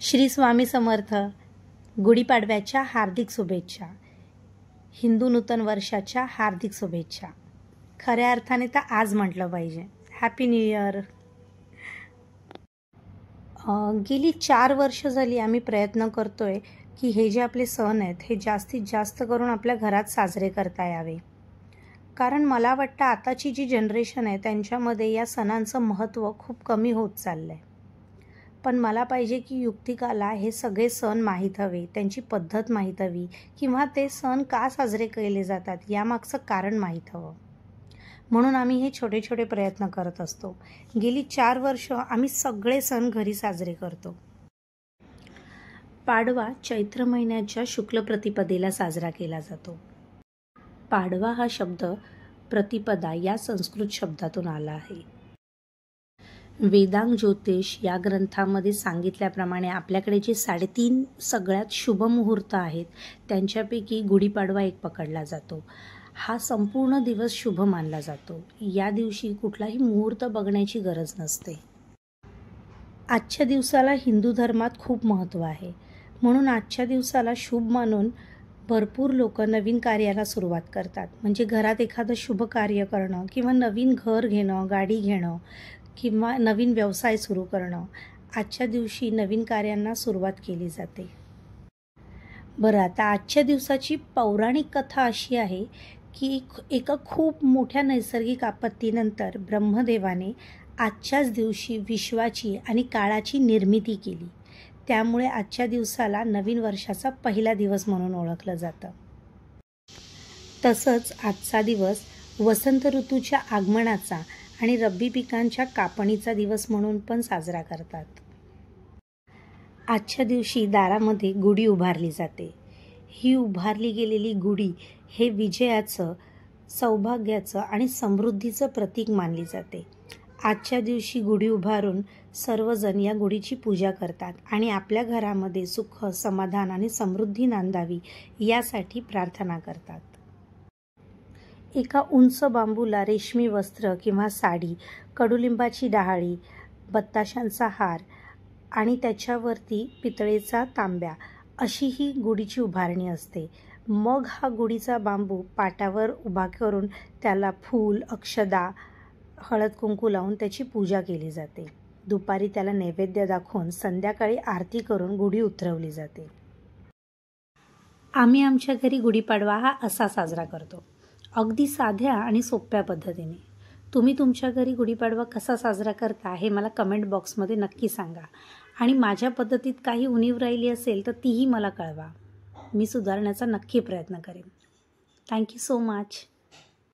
श्री स्वामी समर्थ. गुढीपाडव्याच्या हार्दिक शुभेच्छा. हिंदू नूतन वर्षाच्या हार्दिक शुभेच्छा. खऱ्या अर्थाने तर आज म्हटलं पाहिजे. Happy new year. गेली 4 वर्ष झाली आम्ही प्रयत्न करतोय की हे जे आपले सण आहेत हे जास्तीत जास्त करून आपल्या घरात साजरे करता यावे. कारण मला वाटतं आताची जी जनरेशन आहे त्यांच्यामध्ये या सणांचं महत्त्व खूप कमी होत चाललं आहे. पण मला पाहिजे की युक्तिकाला हे सगळे सण माहीत हवे, त्यांची पद्धत माहीत हवी किंवा ते सण का साजरे केले जातात यामागचं कारण माहीत हवं. म्हणून आम्ही हे छोटे छोटे प्रयत्न करत असतो. गेली 4 वर्ष आम्ही सगळे सण घरी साजरे करतो. पाडवा चैत्र महिन्याच्या शुक्ल प्रतिपदेला साजरा केला जातो. पाडवा हा शब्द प्रतिपदा या संस्कृत शब्दातून आला आहे. वेदांग ज्योतिष या ग्रंथामध्ये सांगितल्याप्रमाणे आपल्याकडे जे 3.5 सगळ्यात शुभ मुहूर्त आहेत त्यांच्यापैकी गुढीपाडवा एक पकडला जातो. हा संपूर्ण दिवस शुभ मानला जातो. या दिवशी कुठलाही मुहूर्त बघण्याची गरज नसते. आजच्या दिवसाला हिंदू धर्मात खूप महत्त्व आहे. म्हणून आजच्या दिवसाला शुभ मानून भरपूर लोक नवीन कार्याला सुरुवात करतात. म्हणजे घरात एखादं शुभ कार्य करणं किंवा नवीन घर घेणं, गाडी घेणं किंवा नवीन व्यवसाय सुरू करणं, आजच्या दिवशी नवीन कार्यांना सुरुवात केली जाते. बरं, आता आजच्या दिवसाची पौराणिक कथा अशी आहे की एका खूप मोठ्या नैसर्गिक आपत्तीनंतर ब्रह्मदेवाने आजच्याच दिवशी विश्वाची आणि काळाची निर्मिती केली. त्यामुळे आजच्या दिवसाला नवीन वर्षाचा पहिला दिवस म्हणून ओळखलं जातं. तसंच आजचा दिवस वसंत ऋतूच्या आगमनाचा आणि रब्बी पिकांच्या कापणीचा दिवस म्हणून पण साजरा करतात. आजच्या दिवशी दारामध्ये गुढी उभारली जाते. ही उभारली गेलेली गुढी हे विजयाचं, सौभाग्याचं आणि समृद्धीचं प्रतीक मानली जाते. आजच्या दिवशी गुढी उभारून सर्वजण या गुढीची पूजा करतात आणि आपल्या घरामध्ये सुख, समाधान आणि समृद्धी नांदावी यासाठी प्रार्थना करतात. एका उंच बांबूला रेशमी वस्त्र किंवा साडी, कडुलिंबाची डहाळी, बत्ताशांचा हार आणि त्याच्यावरती पितळेचा तांब्या अशी ही गुढीची उभारणी असते. मग हा गुढीचा बांबू पाटावर उभा करून त्याला फूल, अक्षदा, हळद कुंकू लावून त्याची पूजा केली जाते. दुपारी त्याला नैवेद्य दाखवून संध्याकाळी आरती करून गुढी उतरवली जाते. आम्ही आमच्या घरी गुढीपाडवा हा असा साजरा करतो, अगदी साध्या आणि सोप्या पद्धतीने. तुम्ही तुमच्या घरी गुढीपाडवा कसा साजरा करता हे मला कमेंट बॉक्समध्ये नक्की सांगा आणि माझ्या पद्धतीत काही उणीव राहिली असेल तर तीही मला कळवा. मी सुधारण्याचा नक्की प्रयत्न करेन. Thank you so much.